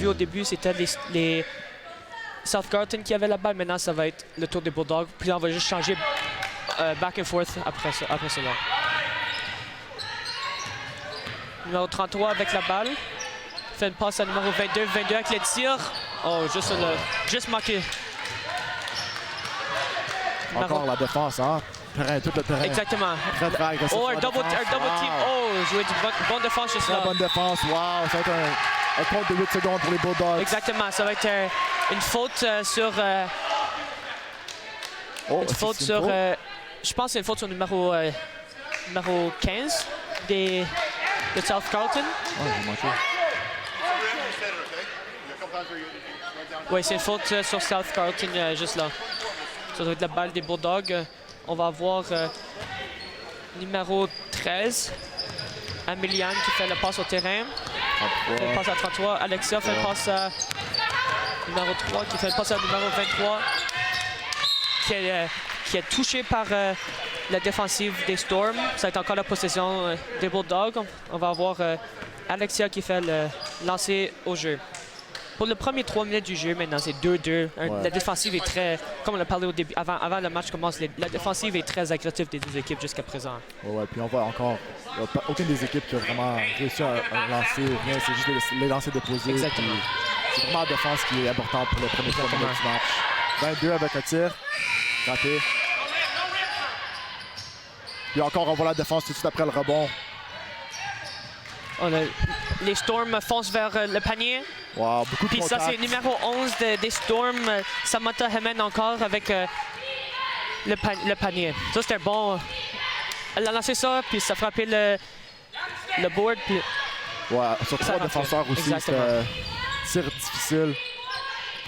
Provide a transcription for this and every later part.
vu au début, c'était les South Carlton qui avaient la balle. Maintenant, ça va être le tour des Bulldogs. Puis là, on va juste changer back and forth après cela. Numéro 33 avec la balle. Fait une passe à numéro 22. 22 avec le tir. Oh, juste manqué. Encore la défense, hein? Tout le terrain. Exactement. Très agressif. Oh, un double team. Oh, jouer du bonne défense juste là. Très bonne défense. Wow, ça va être un compte de 8 secondes pour les Bulldogs. Exactement. Ça va être une faute sur... une faute sur... je pense que c'est une faute sur numéro 15 de South Carlton. Oh, j'ai manqué. Oui, c'est une faute sur South Carlton juste là. Ça doit être la balle des Bulldogs. On va avoir numéro 13, Ameliane qui fait la passe au terrain. 33. Fait une passe à 33. Alexia fait une passe à numéro 3 qui fait une passe à numéro 23 qui est touché par la défensive des Storm. Ça va être encore la possession des Bulldogs. On va avoir Alexia qui fait le lancer au jeu. Pour le premier 3 minutes du jeu, maintenant, c'est 2-2. La défensive est très... Comme on a parlé au début, avant le match commence, la défensive est très agressive des deux équipes jusqu'à présent. Ouais, puis on voit encore... Il n'y a aucune des équipes qui a vraiment réussi à lancer ou rien. C'est juste les lancers déposés. Exactement. C'est vraiment la défense qui est importante pour le premier 3 minutes du match. 22 avec un tir. Raté. Puis encore, on voit la défense tout de suite après le rebond. Les Storms foncent vers le panier. Wow, beaucoup de Puis ça, contact. c'est numéro 11 des Storms, Samantha Hemen encore avec le panier. Ça, c'était bon. Elle a lancé ça, puis ça a frappé le board. Puis ouais, sur 3 défenseurs aussi, c'était tir difficile.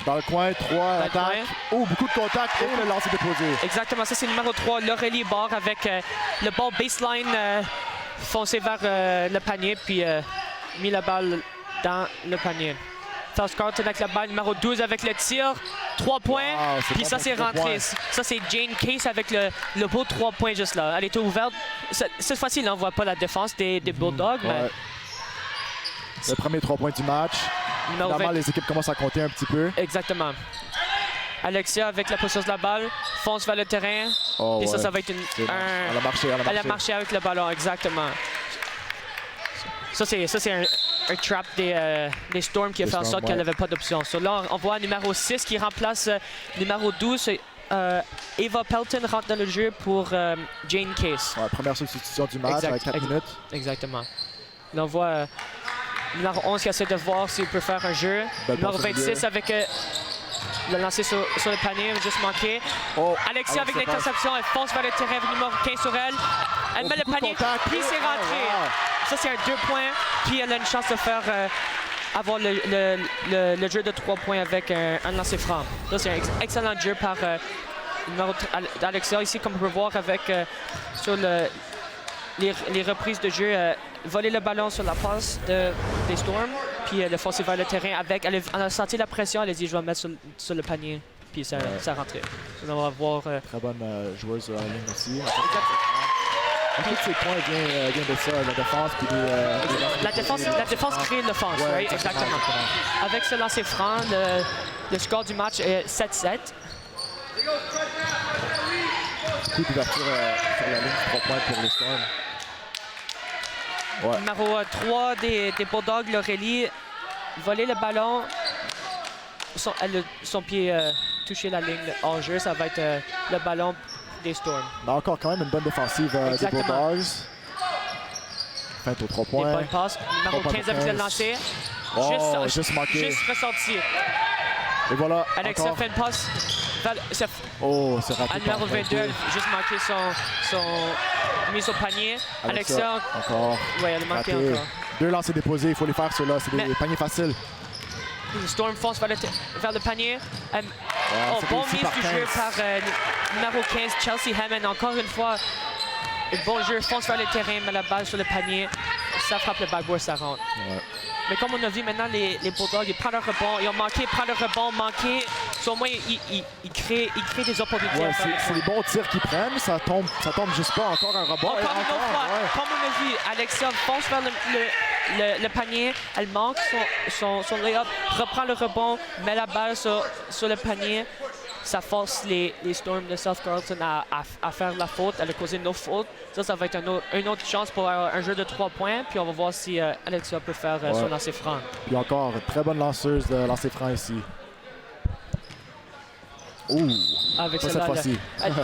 Dans le coin, 3 attaques. Oh, beaucoup de contacts et le lancer déposé. Exactement, ça c'est numéro 3, Laurélie Barre avec le ball baseline foncé vers le panier, puis mis la balle dans le panier. South Carlton avec la balle, numéro 12 avec le tir, 3 points, puis bon, ça c'est rentré. Ça c'est Jane Case avec le beau 3 points juste là. Elle était ouverte. Cette fois-ci, on ne voit pas la défense des Bulldogs. Ouais. Mais... Le premier 3 points du match. Finalement, les équipes commencent à compter un petit peu. Exactement. Alexia avec la position de la balle, fonce vers le terrain. Oh, et ouais. ça va être elle a marché, elle a marché avec le ballon, exactement. Ça, c'est un trap des Storm qui a fait en sorte qu'elle n'avait pas d'option. So, là, on voit numéro 6 qui remplace numéro 12. Eva Pelton rentre dans le jeu pour Jane Case. Ouais, première substitution du match avec 4 minutes. Exactement. Là, on voit numéro 11 qui essaie de voir s'il peut faire un jeu. Numéro 26 avec le lancer sur le panier, juste manqué. Oh, Alexia avec l'interception, elle fonce vers le terrain, numéro 15 sur elle. Elle met le panier, puis c'est rentré. Ça, c'est un 2 points, puis elle a une chance de faire avoir le jeu de 3 points avec un lancer franc. Ça, c'est un excellent jeu par Alexia ici, comme on peut voir avec sur les reprises de jeu. Voler le ballon sur la passe des Storms, puis le foncer vers le terrain avec. Elle a senti la pression, elle a dit je vais me mettre sur le panier, puis ça a rentré. On va voir. Très bonne joueuse en ligne aussi. Tous ces points viennent de ça, la défense. Puis la défense crée l'offense, ouais, right? Exactement. Avec ce lancer franc, le score du match est 7-7. Beaucoup d'ouverture sur la ligne, 3 points pour les Storms. Ouais. Numéro 3 des Bulldogs, Laurélie, voler le ballon. Son pied touché la ligne en jeu, ça va être le ballon des Storms. Mais encore quand même une bonne défensive des Bulldogs. Feinte aux 3 points. Des bonnes passes. Numéro 15 avec le lancer. Oh, juste manqué. Juste ressorti. Et voilà. Alexia fait une passe. Oh, c'est raté. Numéro 22, elle a juste manqué son mise au panier. Alexia encore. Oui, elle a manqué encore. 2 lancers déposés, il faut les faire ceux-là. C'est des paniers faciles. Storm fonce vers le panier. Bon mise du jeu par numéro 15, Chelsea Hammond. Encore une fois, un bon jeu. Fonce vers le terrain, met la balle sur le panier. Ça frappe le backboard, ça rentre. Ouais. Mais comme on a vu maintenant, les Bulldogs, ils prennent le rebond. Ils ont manqué, prennent le rebond, manqué. Au moins, ils créent des opportunités. Ouais, c'est les bons tirs qu'ils prennent. Ça tombe juste pas. Encore un rebond. Encore une autre fois. Comme on a vu, Alexia fonce vers le panier, elle manque son lay-up, reprend le rebond, met la balle sur le panier. Ça force les Storm de South Carleton à faire la faute, à causer nos fautes. Ça va être une autre chance pour un jeu de 3 points. Puis on va voir si Alexia peut faire son lancer franc. Puis encore, très bonne lanceuse de lancer franc ici. Ouh! Avec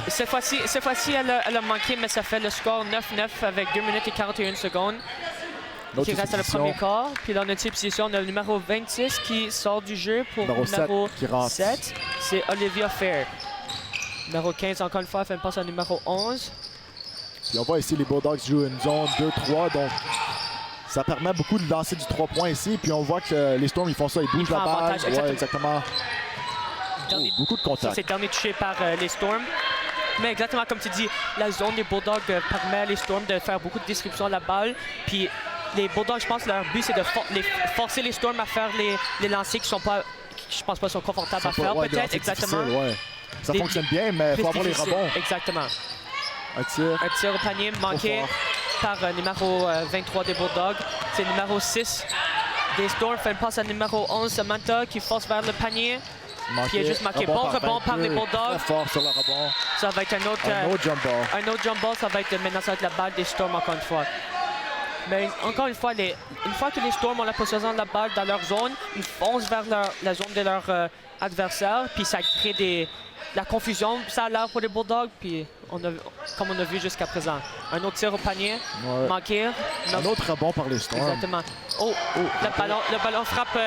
cette fois-ci, elle a manqué, mais ça fait le score 9-9 avec 2 minutes et 41 secondes. Qui reste à le premier quart. Puis dans notre substitution, on a le numéro 26 qui sort du jeu pour le numéro 7. C'est Olivia Fair. Numéro 15, encore une fois, fait une passe au numéro 11. Puis on voit ici les Bulldogs jouent une zone 2-3, donc ça permet beaucoup de lancer du 3 points ici. Puis on voit que les Storms, ils font ça, ils bougent la balle. Ouais, exactement. Beaucoup de contacts. C'est dernier touché par les Storms. Mais exactement comme tu dis, la zone des Bulldogs permet à les Storms de faire beaucoup de distribution de la balle. Puis les Bulldogs, je pense, leur but, c'est de forcer les Storms à faire les lancers qui sont pas, je pense pas, sont confortables à faire, peut-être. Exactement. Ouais. Ça fonctionne bien, mais il faut avoir les rebonds. Exactement. Un tir au panier manqué par numéro 23 des Bulldogs. C'est numéro 6 des Storms. Fait une passe à numéro 11, Samantha, qui force vers le panier. Puis il a juste marqué. Bon rebond par les Bulldogs. Très fort sur le rebond. Ça va être un autre jump ball. Un autre jump ball, ça va être maintenant ça va être la balle des Storms encore une fois. Mais encore une fois, une fois que les Storms ont la possession de la balle dans leur zone, ils foncent vers la zone de leur adversaire, puis ça crée la confusion. Ça a l'air pour les Bulldogs, puis comme on a vu jusqu'à présent. Un autre tir au panier, manqué. Un autre rebond par les Storms. Exactement. Le ballon frappe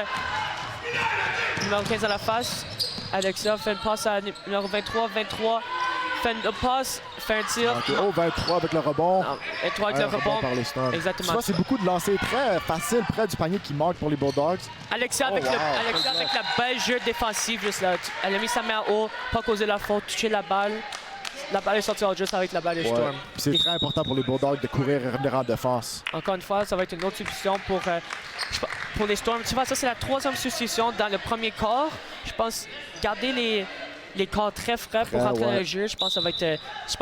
numéro 15 à la face. Alexia fait une passe à numéro 23. 23 fait une passe, fait un tir. Okay. 23 avec le rebond. 23 avec le rebond. Par les Storms. Exactement. C'est beaucoup de lancers très faciles près du panier qui manque pour les Bulldogs. Alexia avec la belle jeu défensive juste là. Elle a mis sa main en haut, pas causé la faute, touché la balle. La balle est sortie en juste avec la balle des Storms. C'est très important pour les Bulldogs de courir et revenir en défense. Encore une fois, ça va être une autre substitution pour les Storms. Tu vois, ça c'est la 3e substitution dans le premier quart. Je pense garder les corps très frais pour rentrer dans le jeu. Je pense que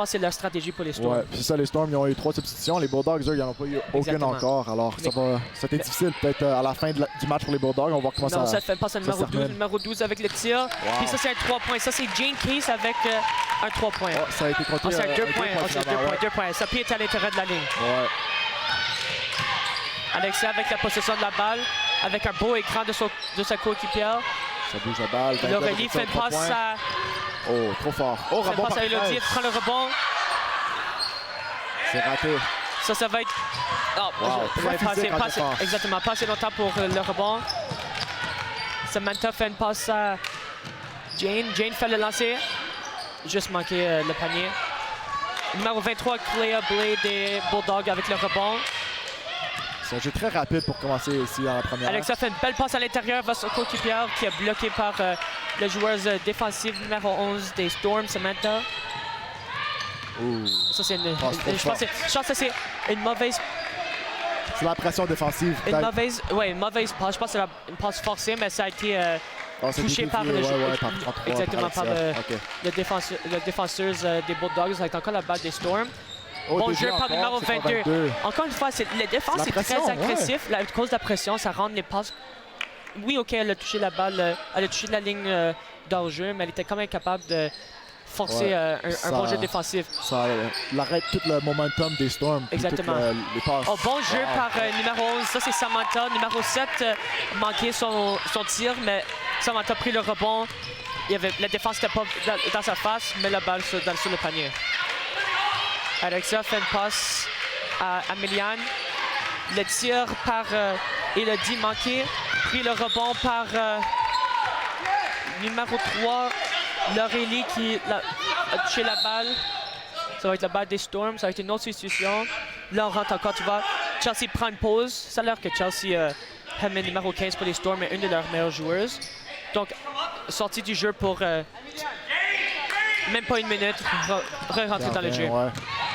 c'est leur stratégie pour les Storms. Ouais, c'est ça, les Storms, ils ont eu 3 substitutions. Les Bulldogs, eux, ils n'en ont pas eu aucune encore. Alors, ça va être difficile peut-être à la fin du match pour les Bulldogs. On va voir comment ça fait passe à numéro 12 avec le tir. Puis ça, c'est un 3 points. Ça, c'est Jane Case avec un 3 points. Ça a été compté. C'est un 2 points. 2 points. Sa pied est à l'intérieur de la ligne. Ouais. Alexia avec la possession de la balle, avec un beau écran de sa coéquipière. Ça bouge la balle. L'Aurélie fait une passe à... Oh, trop fort. Oh, rebond par Elodie, prend le rebond. C'est raté. Ça va être... Exactement, pas assez longtemps pour le rebond. Samantha fait une passe à Jane. Jane fait le lancer. Juste manqué le panier. Numéro 23, Clea Blade des Bulldogs avec le rebond. C'est un jeu très rapide pour commencer ici dans la première. Alexia fait une belle passe à l'intérieur vers son coéquipière qui est bloqué par la joueuse défensive numéro 11 des Storms, Samantha. Ça, c'est je pense que c'est une mauvaise... C'est la pression défensive. Une mauvaise passe. Je pense que c'est une passe forcée, mais ça a été touché par le joueur. Exactement, par le défenseuse des Bulldogs. Ça va être encore la balle des Storms. Bon jeu par numéro 22. Encore une fois, la défense est très agressif. À cause de la pression, ça rend les passes... Oui, OK, elle a touché la balle, elle a touché la ligne d'hors-jeu, mais elle était quand même capable de forcer un bon jeu défensif. Ça arrête tout le momentum des Storms. Exactement. Les passes. Bon jeu par numéro 11. Ça, c'est Samantha. Numéro 7 manqué son tir, mais Samantha a pris le rebond. La défense n'était pas dans sa face, mais la balle sur le panier. Alexia fait une passe à Améliane. Le tir par Elodie manqué. Pris le rebond par numéro 3, L'Aurélie qui a touché la balle. Ça va être la balle des Storms. Ça va être une autre substitution. Là, on rentre encore, tu vois. Chelsea prend une pause. Ça a l'air que Chelsea Hammond, numéro 15 pour les Storms, est une de leurs meilleures joueuses. Donc, sortie du jeu pour même pas une minute. Rentrer dans le jeu. Ouais.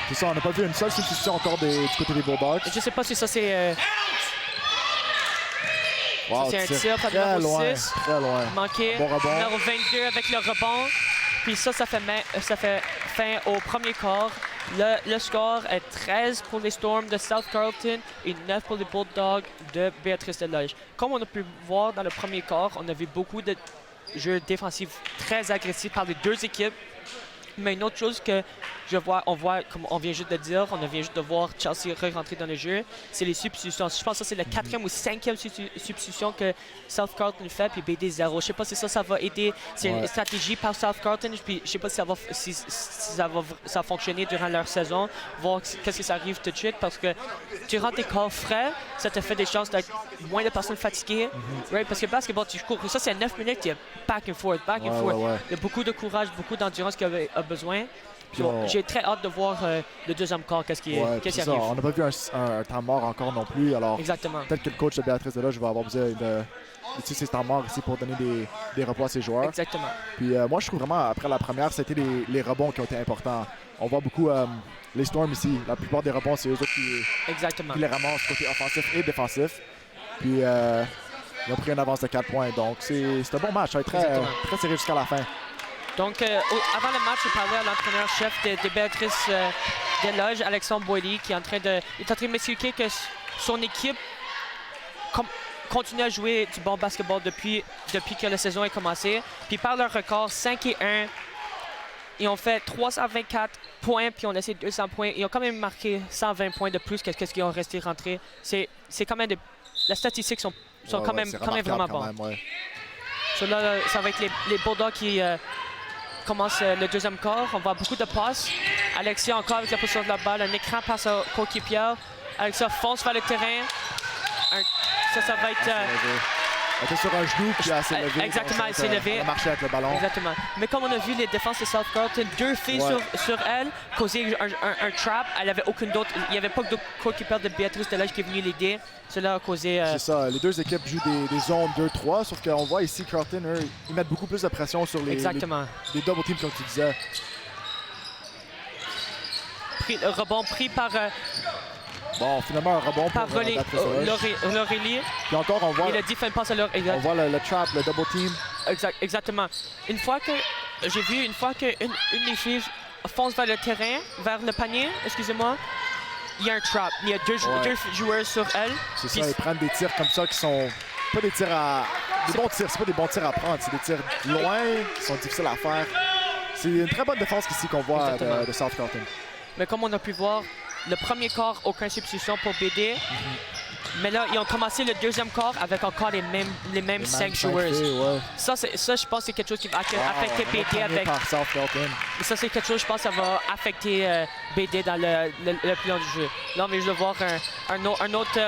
C'est ça, on n'a pas vu une seule substitution encore du côté des Bulldogs. Je sais pas si ça c'est... Wow, c'est un tir par numéro 6. Très loin. Manqué. Bon rebond. Numéro 22 avec le rebond. Puis ça fait fin au premier quart. Le score est 13 pour les Storms de South Carleton et 9 pour les Bulldogs de Béatrice-des-Neiges. Comme on a pu voir dans le premier quart, on a vu beaucoup de jeux défensifs très agressifs par les deux équipes. Mais une autre chose que on voit, comme on vient juste de dire, on vient juste de voir Chelsea re-rentrer dans le jeu, c'est les substitutions. Je pense que c'est la 4e ou 5e substitution que South Carleton fait, puis BD 0. Je ne sais pas si ça va aider. C'est une stratégie par South Carleton, puis je ne sais pas si ça va fonctionner durant leur saison, voir qu'est-ce que ça arrive tout de suite, parce que tu rentres tes corps frais, ça te fait des chances d'être moins de personnes fatiguées. Right? Parce que basketball, tu cours. Ça, c'est 9 minutes, il y a back and forth. Il y a beaucoup de courage, beaucoup d'endurance qu'il a besoin. J'ai très hâte de voir le deuxième quart, qu'est-ce qui arrive. On n'a pas vu un temps mort encore non plus. Alors, peut-être que le coach de Béatrice-des-Neiges va avoir besoin d'utiliser ces temps morts ici pour donner des repos à ses joueurs. Exactement. Puis moi, je trouve vraiment, après la première, c'était les rebonds qui ont été importants. On voit beaucoup les Storms ici. La plupart des rebonds, c'est eux autres qui les ramassent côté offensif et défensif. Puis ils ont pris une avance de 4 points. Donc, c'est un bon match. Ça va être très serré jusqu'à la fin. Donc, avant le match, j'ai parlé à l'entraîneur-chef des Béatrice-des-Neiges, Alexandre Boily, qui est en train de m'expliquer que son équipe continue à jouer du bon basketball depuis que la saison a commencé. Puis par leur record, 5-1, ils ont fait 324 points, puis on a laissé 200 points. Ils ont quand même marqué 120 points de plus que ce qu'ils ont resté rentrés. C'est quand même les statistiques sont quand même vraiment bonnes. So là, ça va être les Bulldogs qui commence le deuxième quart. On voit beaucoup de passes. Alexia encore avec la position de la balle. Un écran passe au coéquipier. Alexia fonce vers le terrain. Ça va être... Elle était sur un genou puis elle s'est levée. Exactement, elle s'est levée. Elle a marché avec le ballon. Exactement. Mais comme on a vu les défenses de South Carleton, deux filles sur elle, causer un trap. Elle avait aucune d'autre. Il n'y avait pas d'autre coéquipier de Béatrice-des-Neiges qui est venu l'aider. Cela a causé... C'est ça. Les deux équipes jouent des zones 2-3, sauf qu'on voit ici Carleton, eux, ils mettent beaucoup plus de pression sur les double teams, comme tu disais. Le rebond pris par... Bon, finalement, un rebond par pour Laurélie. Puis encore, on voit, on voit le trap, le double team. Exactement. Une fois que une des filles fonce vers le terrain, vers le panier, excusez-moi, il y a un trap. Il y a deux joueurs sur elle. C'est ça, ils prennent des tirs comme ça qui sont pas des tirs à... Des bons tirs, c'est pas des bons tirs à prendre, c'est des tirs loin qui sont difficiles à faire. C'est une très bonne défense ici qu'on voit de South Carleton. Mais comme on a pu voir, le premier quart, aucune substitution pour BD. Mais là, ils ont commencé le deuxième quart avec encore les mêmes 5 joueurs. Ça, je pense, c'est quelque chose qui va affecter BD avec... Ça, c'est quelque chose, je pense, ça va affecter BD dans le plan du jeu. Là, on vient juste de voir un autre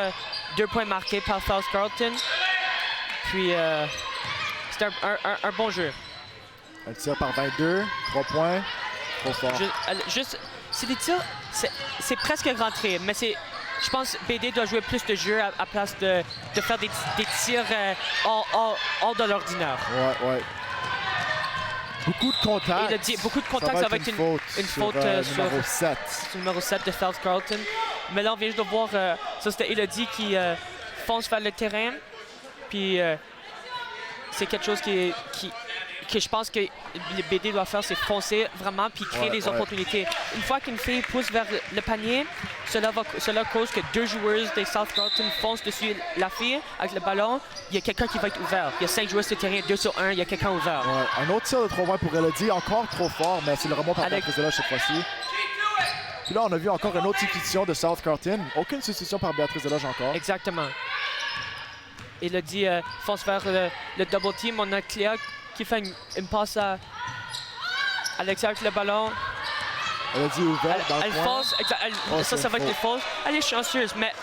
2 points marqués par South Carleton. Puis, c'est un bon jeu. Un tir par 22, 3 points, trop fort. C'est des tirs, c'est presque rentré, mais je pense que BD doit jouer plus de jeu à place de faire des tirs hors de l'ordinaire. Ouais. Beaucoup de contacts. Il a dit beaucoup de contacts, ça va être une faute sur numéro 7. Numéro 7 de South Carleton. Mais là, on vient juste de voir, ça c'était Elodie qui fonce vers le terrain. Puis c'est quelque chose que je pense que le BD doit faire, c'est foncer vraiment puis créer des opportunités. Une fois qu'une fille pousse vers le panier, cela cause que 2 joueuses de South Carleton foncent dessus la fille avec le ballon. Il y a quelqu'un qui va être ouvert. Il y a 5 joueurs sur le terrain, 2 sur 1, il y a quelqu'un ouvert. Ouais. Un autre tir de 3 points pour Elodie, encore trop fort, mais c'est le rebond par Béatrice-des-Neiges cette fois-ci. Puis là, on a vu encore une autre substitution de South Carleton. Aucune substitution par Béatrice-des-Neiges encore. Exactement. Elodie fonce vers le double team. On a Cléa qui fait une passe à Alexia avec le ballon. Elle a dit ouvert dans le elle coin. Fonce, ça va être une faute. Elle est chanceuse, mais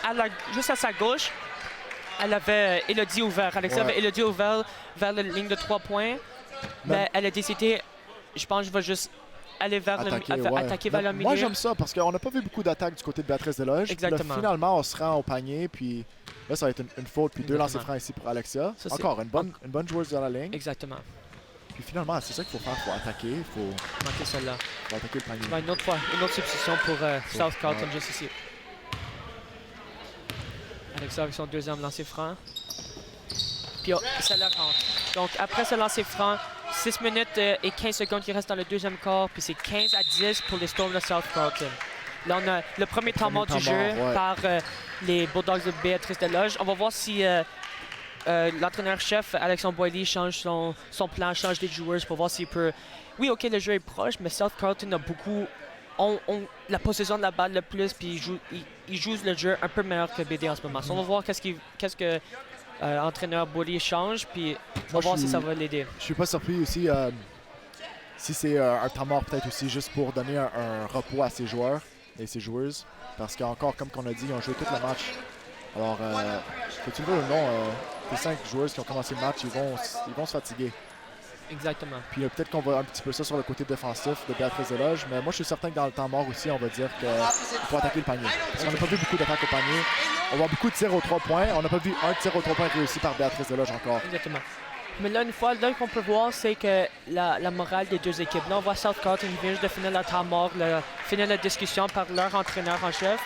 juste à sa gauche, elle avait Elodie ouvert. Alexia avait Elodie ouvert vers la ligne de 3 points. Mais elle a décidé, je pense que je vais juste aller vers attaquer vers le milieu. Moi, j'aime ça parce qu'on n'a pas vu beaucoup d'attaques du côté de Béatrice-des-Neiges. Exactement. Là, finalement, on se rend au panier, puis là, ça va être une faute, puis 2 lancers francs ici pour Alexia. Ça, encore une bonne joueuse dans la ligne. Exactement. Puis finalement, c'est ça qu'il faut faire, il faut attaquer, il faut manquer celle-là. Il faut attaquer le panier. Une autre substitution pour South Carleton juste ici. Alexia avec son deuxième lancer franc. Puis celle-là rentre. Donc après ce lancer franc, 6 minutes et 15 secondes qui restent dans le deuxième quart, puis c'est 15-10 pour les Storm de South Carlton. Là, on a le premier temps mort du jeu par les Bulldogs de Béatrice-des-Loges. On va voir si l'entraîneur-chef, Alexandre Boily, change son plan, change des joueurs pour voir s'il peut... Oui, OK, le jeu est proche, mais South Carlton a beaucoup... On la possession de la balle le plus, puis ils jouent le jeu un peu meilleur que BD en ce moment. So, on va voir qu'est-ce que l'entraîneur Boily change, puis on va voir si ça va l'aider. Je suis pas surpris aussi si c'est un temps mort peut-être aussi juste pour donner un repos à ses joueurs et ses joueuses. Parce qu'encore, comme on a dit, ils ont joué tout le match. Alors, que tu le veux ou non, les 5 joueuses qui ont commencé le match, ils vont se fatiguer. Exactement. Puis peut-être qu'on voit un petit peu ça sur le côté défensif de Béatrice-des-Loges, mais moi je suis certain que dans le temps mort aussi, on va dire qu'il faut attaquer le panier. Parce qu'on n'a pas vu beaucoup d'attaques au panier. On voit beaucoup de tirs aux 3 points. On n'a pas vu un tir aux 3 points réussi par Béatrice-des-Loges encore. Exactement. Mais là, une fois, là qu'on peut voir, c'est que la morale des deux équipes. Là, on voit South Carlton qui vient juste de finir le temps mort, finir la discussion par leur entraîneur en chef.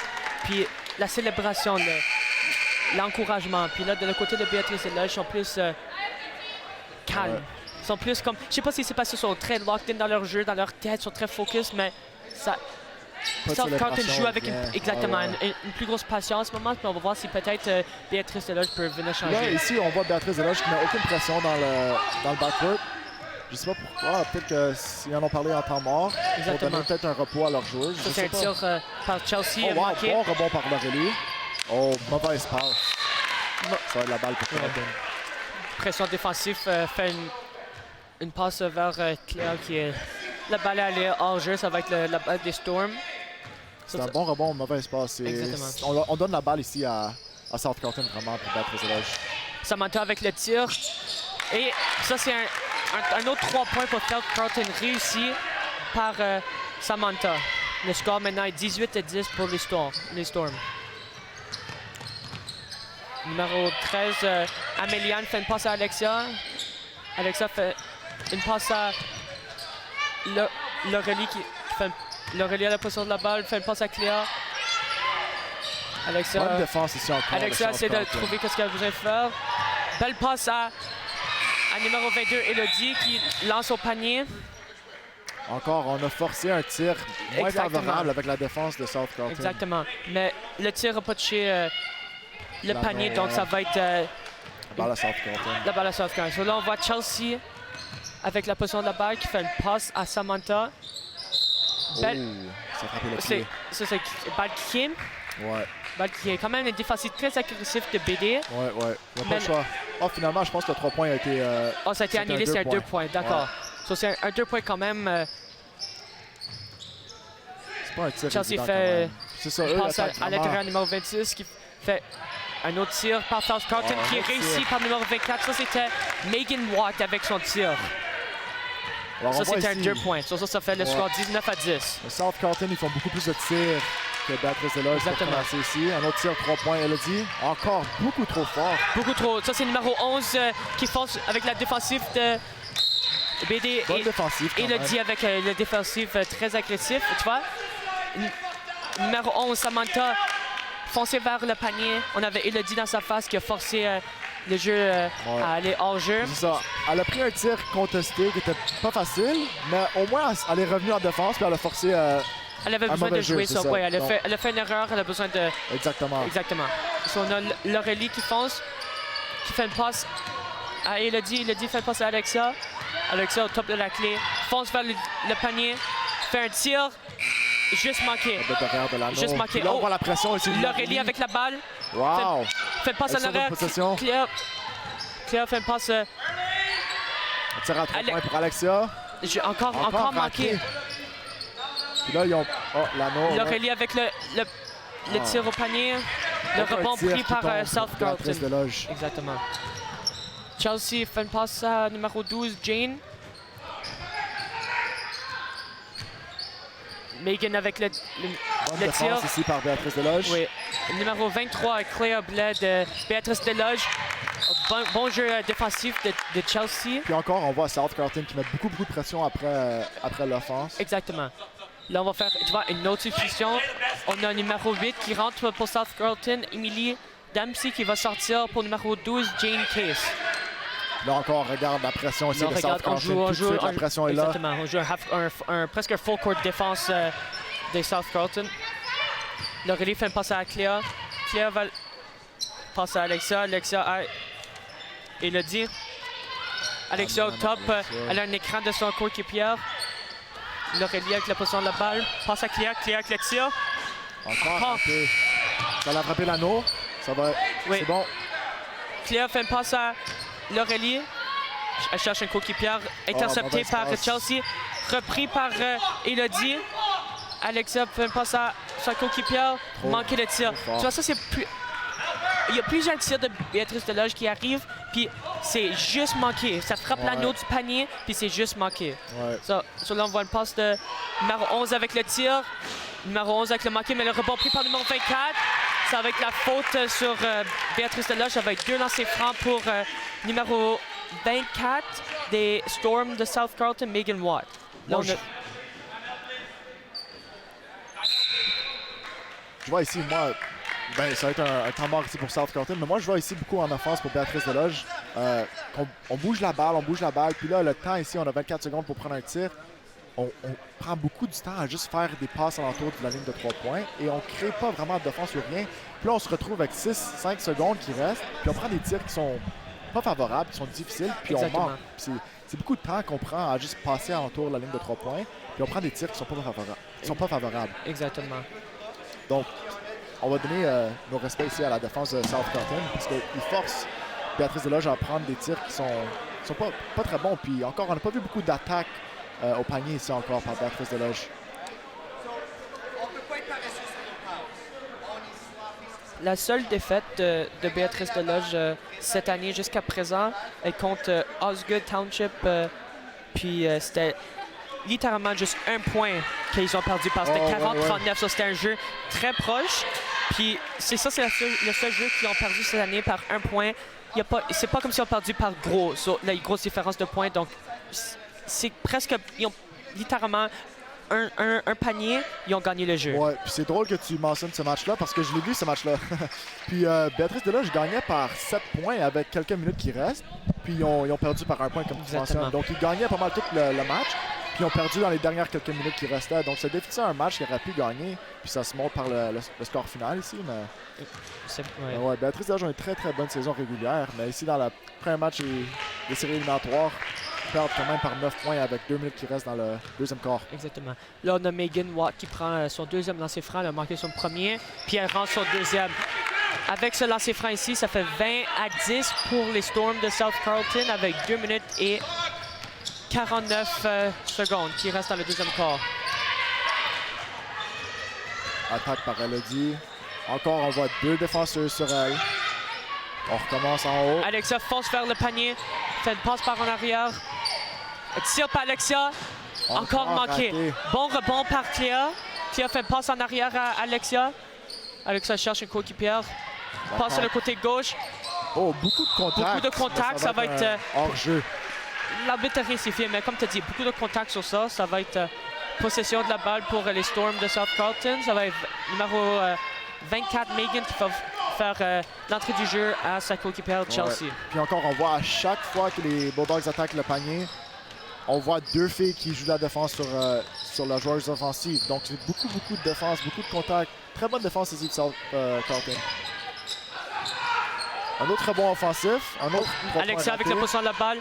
Puis la célébration, l'encouragement. Puis là, de le côté de Béatrice-des-Loges, ils sont plus calmes. Ouais. Ils sont plus comme... Je sais pas si c'est parce qu'ils sont très locked in dans leur jeu, dans leur tête, ils sont très focus, mais ça... South Carlton joue avec une plus grosse patience en ce moment, puis on va voir si peut-être Béatrice-des-Loges peut venir changer. Là, ici, on voit Béatrice-des-Loges qui n'a aucune pression dans le backcourt. Je sais pas pourquoi, peut-être qu'ils en ont parlé en temps mort. Pour donner peut-être un repos à leurs joueurs. Ça, c'est un tir par Chelsea manqué. Bon rebond par Laurelie. Oh, mauvaise passe. Ça va être la balle pour Carlton. Pression défensive fait une passe vers Claire qui est... La balle est allée hors jeu, ça va être la balle des Storm. C'est un bon rebond, mauvaise passe. On donne la balle ici à South Carlton vraiment pour battre les éloges. Samantha avec le tir. Et ça, c'est un autre 3 points pour South Carlton réussi par Samantha. Le score maintenant est 18-10 pour les Storm. Numéro 13, Améliane fait une passe à Alexia. Alexia fait une passe à Laurelie qui fait Laurelie à la position de la balle, fait une passe à Cléa. Alexia, bonne défense ici encore. Alexia essaie de trouver ce qu'elle a besoin de faire. Belle passe à numéro 22, Elodie, qui lance au panier. Encore, on a forcé un tir moins favorable avec la défense de South Carlton. Exactement. Mais le tir n'a pas touché le panier, donc ça va être... la balle à South Carlton. La balle à South Carlton. So là, on voit Chelsea avec la position de la balle qui fait une passe à Samantha. Belle... ça a frappé le pied. Ça, c'est balle qui est. Ouais. Balle qui est quand même une défensive très agressive de BD. Ouais. Il n'y a pas le choix. Oh, finalement, je pense que le 3 points a été... ça a été annulé, c'est un 2 points. D'accord. Ouais. So, c'est un 2 points quand même. C'est pas un tir Chelsea fait... C'est ça, passe à l'intérieur numéro 26 qui fait un autre tir par South Carlton qui est réussi par numéro 24. Ça, c'était Megan Watt avec son tir. Alors, ça, c'était un 2 points. Ça fait le score 19-10. Le South Carlton, ils font beaucoup plus de tirs que Béatrice-des-Loges. Exactement. Ici. Un autre tir, 3 points, Elodie. Encore beaucoup trop fort. Beaucoup trop. Ça, c'est numéro 11 qui fonce avec la défensive de BD. Bonne défensive. Elodie avec le défensif très agressif. Tu vois? Numéro 11, Samantha, foncé vers le panier. On avait Elodie dans sa face qui a forcé le jeu à aller hors jeu. C'est ça. Elle a pris un tir contesté qui était pas facile, mais au moins elle est revenue en défense puis elle a forcé elle avait besoin de jouer ça. Ouais, elle a fait une erreur, elle a besoin de... Exactement. So, on a Laurelie qui fonce, qui fait une passe à Elodie. Elodie fait une passe à Alexia. Alexia au top de la clé, fonce vers le panier, fait un tir, juste manqué. Juste manqué. Là, on voit la pression ici. Laurelie avec la balle. Wow! Fait une passe en arrière. Claire fait une passe. Un tir à 3 points pour Alexia. Encore manqué. Puis là, ils ont... Oh, l'anneau. Laurelie avec le tir au panier. Le rebond pris par South Carlton. Exactement. Chelsea fait une passe à numéro 12, Jane. Megan avec le tir. Ici par Béatrice-des-Loges. Oui. Numéro 23, Claire Blais de Béatrice-des-Loges. Bon jeu défensif de Chelsea. Puis encore, on voit South Carlton qui met beaucoup de pression après l'offense. Exactement. Là, on va faire une autre substitution. On a numéro 8 qui rentre pour South Carlton, Emily Dempsey qui va sortir pour numéro 12, Jane Case. Là encore, regarde la pression ici. Non, regarde, on joue la pression est là. Exactement. On joue presque un full court défense des South Carlton. Le relais fait une passe à Cléa. Cléa va passer à Alexia. Alexia a Elodie. Alexia au top. Elle a un écran de son coéquipier. Le relais avec la position de la balle. Passe à Cléa. Cléa avec Alexia. Encore. Ça l'a frappé l'anneau. Ça va. Oui. C'est bon. Cléa fait une passe à Laurelie. Elle cherche un coéquipier. Intercepté par Chelsea. Repris par Elodie. Alexia fait une passe à sa coéquipière. Manqué le tir. Tu vois, ça, c'est plus. Il y a plusieurs tirs de Béatrice Deloge qui arrivent, puis c'est juste manqué. Ça frappe l'anneau du panier, puis c'est juste manqué. Là, on voit une passe de numéro 11 avec le tir. Numéro 11 avec le manqué, mais le rebond pris par numéro 24. Ça va être la faute sur Béatrice Deloge. Ça va être 2 lancers francs pour numéro 24 des Storm de South Carlton, Megan Watt. Là, je vois ici, moi, ça va être un temps mort ici pour South Carlton, mais moi, je vois ici beaucoup en offense pour Béatrice Deloge. On bouge la balle, puis là, le temps ici, on a 24 secondes pour prendre un tir. On prend beaucoup du temps à juste faire des passes alentour de la ligne de 3 points et on ne crée pas vraiment d'offense ou rien. Puis là, on se retrouve avec 6-5 secondes qui restent, puis on prend des tirs qui sont pas favorables, qui sont difficiles, puis on manque. C'est beaucoup de temps qu'on prend à juste passer alentour de la ligne de 3 points, puis on prend des tirs qui sont pas favorables. Exactement. Donc, on va donner nos respects ici à la défense de South Carlton, parce qu'ils forcent Béatrice Deloge à prendre des tirs qui sont pas très bons. Puis encore, on n'a pas vu beaucoup d'attaques au panier ici encore par Béatrice Deloge. La seule défaite de Béatrice Deloge cette année jusqu'à présent est contre Osgood Township. Puis c'était littéralement juste un point qu'ils ont perdu parce que c'était 40-39. C'était un jeu très proche. Puis c'est le seul jeu qu'ils ont perdu cette année par un point. C'est pas comme s'ils ont perdu par gros. Là, il y a une grosse différence de points. Donc c'est presque. Ils ont littéralement un panier, ils ont gagné le jeu. Ouais, puis c'est drôle que tu mentionnes ce match-là parce que je l'ai vu ce match-là. Puis Béatrice Deloge gagnait par 7 points avec quelques minutes qui restent. Puis ils ont perdu par un point comme tu mentionnes. Donc ils gagnaient pas mal tout le match. Puis ils ont perdu dans les dernières quelques minutes qui restaient. Donc c'est définitivement un match qui aurait pu gagner. Puis ça se montre par le score final ici. Mais ouais, Béatrice Deloge a une très très bonne saison régulière. Mais ici dans le premier match des séries éliminatoires, perdre quand même par 9 points avec 2 minutes qui restent dans le deuxième quart. Exactement. Là, on a Megan Watt qui prend son deuxième lancer franc. Elle a manqué son premier, puis elle rentre son deuxième. Avec ce lancer franc ici, ça fait 20-10 pour les Storm de South Carlton avec 2 minutes et 49 secondes qui restent dans le deuxième quart. Attaque par Elodie. Encore, on voit 2 défenseurs sur elle. On recommence en haut. Alexia fonce vers le panier. Fait une passe par en arrière. Tire par Alexia. Encore manqué. Raté. Bon rebond par Cléa. Cléa fait une passe en arrière à Alexia. Alexia cherche une coéquipière. Passe sur le côté gauche. Oh, beaucoup de contacts. Beaucoup de contacts. Ça va être hors-jeu. L'arbitre a récifié, mais comme tu as dit, beaucoup de contacts sur ça. Ça va être possession de la balle pour les Storm de South Carlton. Ça va être numéro 24, Megan, qui va faire l'entrée du jeu à sa coéquipière Chelsea. Ouais. Puis encore, on voit à chaque fois que les Bulldogs attaquent le panier, on voit 2 filles qui jouent la défense sur la joueuse offensive. Donc c'est beaucoup de défense, beaucoup de contacts. Très bonne défense ici de South Carlton. Un autre bon offensif. Un autre Alexia avec la position de la balle.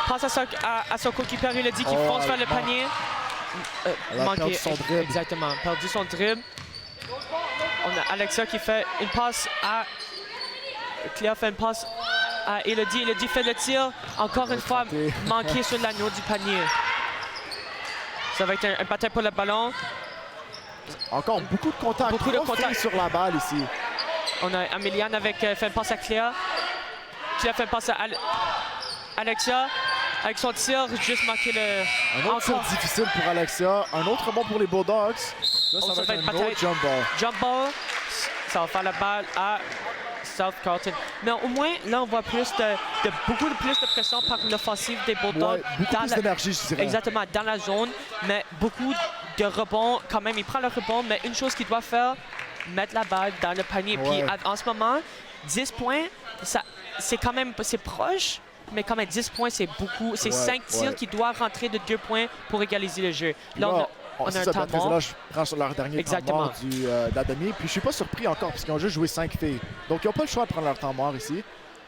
Passe à son coéquipier, il a dit qu'il fonce vers le panier. Elle a perdu son dribble. Exactement, perdu son dribble. On a Alexia qui fait une passe à Cléa, fait une passe à Elodie. Elodie fait le tir. Encore une fois, manqué sur l'anneau du panier. Ça va être un patin pour le ballon. Encore beaucoup de contacts. Beaucoup de contacts sur la balle ici. On a Améliane avec fait une passe à Cléa. Cléa fait une passe à Alexia. Avec son tir, juste manqué le... Un autre tir difficile pour Alexia. Un autre bon pour les Bulldogs. Là, ça va être un autre jump ball. Jump ball. Ça va faire la balle à South Carlton. Mais au moins, là, on voit plus beaucoup plus de pression par l'offensive des Bulldogs. Ouais, beaucoup plus d'énergie, je dirais. Exactement, dans la zone. Mais beaucoup de rebonds. Quand même, il prend le rebond. Mais une chose qu'il doit faire, mettre la balle dans le panier. Ouais. Puis en ce moment, 10 points, c'est quand même... C'est proche. mais quand même 10 points, c'est beaucoup. C'est 5 tirs qui doivent rentrer de 2 points pour égaliser le jeu. Là, on a un temps mort. Là, je prends sur leur dernier temps mort de la demi. Puis je suis pas surpris encore, parce qu'ils ont juste joué 5 filles. Donc, ils n'ont pas le choix de prendre leur temps mort ici.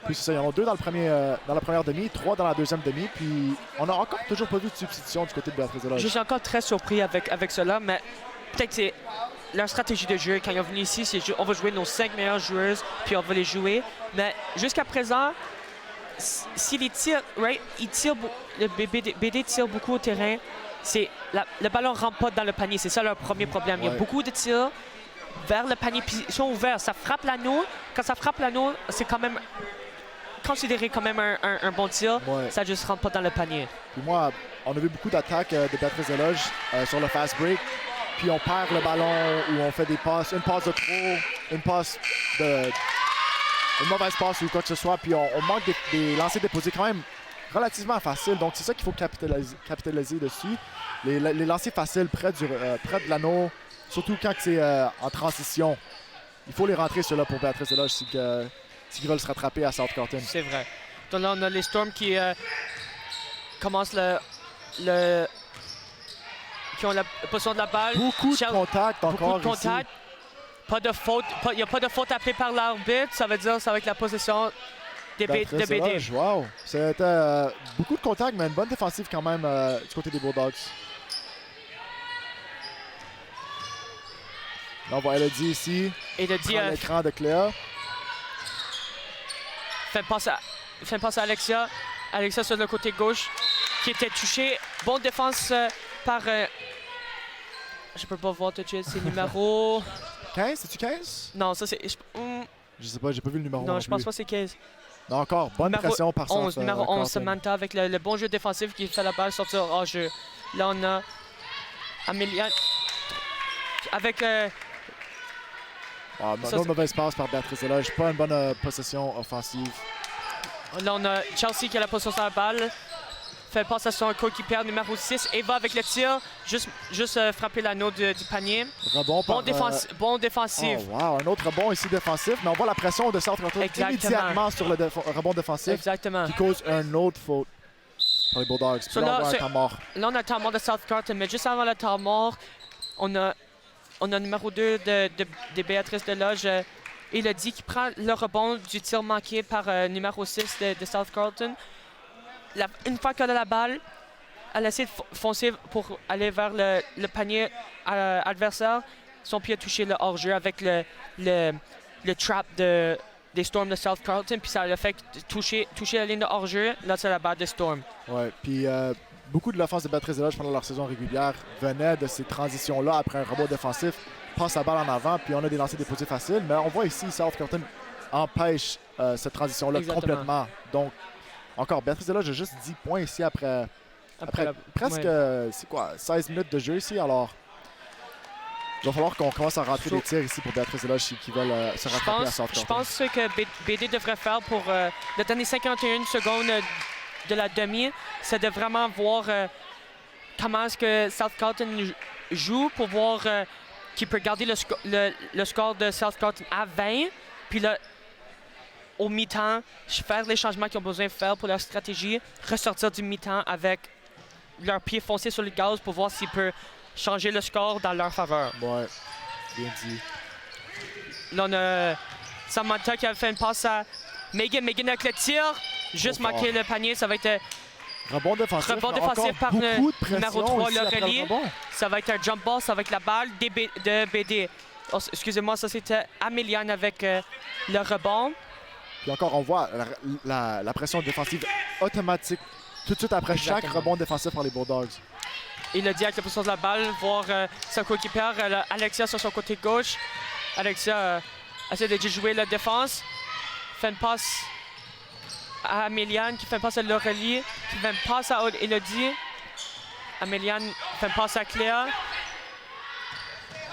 Puis c'est ça, ils en ont 2 dans la première demi, 3 dans la deuxième demi. Puis on n'a encore toujours pas vu de substitution du côté de Béatrice Desloges. Je suis encore très surpris avec cela, mais peut-être c'est leur stratégie de jeu. Quand ils sont venus ici, c'est on va jouer nos 5 meilleures joueuses, puis on va les jouer. Mais jusqu'à présent, si les tirs, le BD tire beaucoup au terrain, le ballon ne rentre pas dans le panier. C'est ça leur premier problème. Il y a beaucoup de tirs vers le panier, puis ils sont ouverts. Ça frappe l'anneau. Quand ça frappe l'anneau, c'est quand même considéré comme même un bon tir. Ça juste rentre pas dans le panier. Puis moi, on a vu beaucoup d'attaques de Béatrice Desloges sur le fast break. Puis on perd le ballon ou on fait des passes, une passe de trop, une mauvaise passe ou quoi que ce soit. Puis on manque des lancers déposés quand même relativement faciles. Donc c'est ça qu'il faut capitaliser dessus. Les lancers faciles près de l'anneau, surtout quand c'est en transition. Il faut les rentrer ceux-là pour Béatrice Desloges s'ils veulent se rattraper à South Carlton. C'est vrai. Donc là, on a les Storm qui commencent qui ont la possession de la balle. Beaucoup de contacts encore ici. Pas de faute. Il n'y a pas de faute appelée par l'arbitre. Ça veut dire que ça va être la possession de BD. Wow. C'était beaucoup de contacts, mais une bonne défensive quand même du côté des Bulldogs. Là, on voit Elodie ici. Elodie l'écran de Cléa. Fait une passe à Alexia. Alexia sur le côté gauche qui était touché. Bonne défense par... je peux pas voir tout de suite. C'est numéro... 15? C'est-tu 15? Non, ça c'est... Je sais pas, j'ai pas vu le numéro. Non, je pense pas que c'est 15. Non, encore, bonne pression par 11, numéro 11, Samantha avec le bon jeu défensif qui fait la balle sortir hors jeu. Là, on a Amélia avec... une mauvaise passe par Béatrice Desloges. Pas une bonne possession offensive. Là, on a Chelsea qui a la possession sur la balle. Fait passe à son coéquipier numéro 6. Eva avec le tir. Juste frapper l'anneau du panier. Rebond bon défensif. Oh, wow, un autre rebond ici défensif. Mais on voit la pression de South Carlton immédiatement sur le rebond défensif. Exactement. Qui cause un autre faute pour les Bulldogs. Puis là, on voit un temps mort. Là, on a un temps mort de South Carlton. Mais juste avant le temps mort, on a le numéro 2 de Béatrice Desloges. Il a dit qu'il prend le rebond du tir manqué par numéro 6 de South Carlton. Une fois qu'elle a la balle, elle essaie de foncer pour aller vers le panier adversaire. Son pied a touché le hors-jeu avec le trap des Storm de South Carlton. Puis ça l'a fait toucher la ligne de hors-jeu. Là, c'est la balle de Storm. Ouais, puis beaucoup de l'offense de Béatrice Desloges pendant leur saison régulière venait de ces transitions-là après un rebond défensif. Passe la balle en avant, puis on a des lancers déposés faciles. Mais on voit ici, South Carlton empêche cette transition-là complètement. Donc, encore, Béatrice Desloges a juste 10 points ici après presque, c'est quoi, 16 minutes de jeu ici. Alors, il va falloir qu'on commence à rentrer des tirs ici pour Béatrice Desloges qui veulent se rattraper à South Carlton. Je pense que BD devrait faire pour le dernier 51 secondes de la demi, c'est de vraiment voir comment est-ce que South Carlton joue pour voir qu'il peut garder le score de South Carlton à 20. Puis là, au mi-temps, faire les changements qu'ils ont besoin de faire pour leur stratégie, ressortir du mi-temps avec leur pied foncé sur le gaz pour voir s'ils peuvent changer le score dans leur faveur. Ouais, bien dit. Là, on a Samantha qui a fait une passe à Megan. Megan avec le tir, juste manquer le panier, ça va être... Rebond défensif par le numéro 3, Laurelie. Ça va être un jump ball, ça va être la balle de BD. Oh, excusez-moi, ça c'était Améliane avec le rebond. Puis encore, on voit la pression défensive automatique tout de suite après chaque rebond défensif par les Bulldogs. Il a dit avec la position de la balle, voir sa coéquipière, Alexia sur son côté gauche. Alexia essaie de jouer la défense. Fait une passe à Améliane, qui fait une passe à Laurelie, qui fait une passe à Elodie. Améliane fait une passe à Cléa.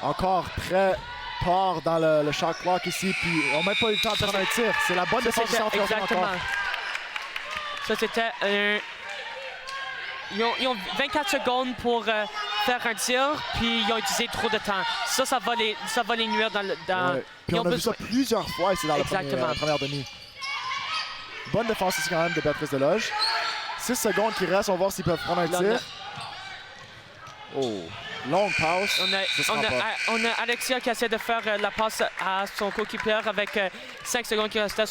Encore très tard dans le shot clock ici, puis on n'a même pas eu le temps de prendre un tir. C'est la bonne défense de South Carlton. Exactement. Ça, c'était ils ont 24 secondes pour faire un tir, puis ils ont utilisé trop de temps. Ça va les nuire dans... Ouais. Puis on a vu ça plusieurs fois ici dans la première demi. Bonne défense ici quand même de Béatrice Desloges. 6 secondes qui restent, on va voir s'ils peuvent prendre un tir. Oh, longue passe. On a Alexia qui essaie de faire la passe à son coéquipier avec 5 secondes qui restaient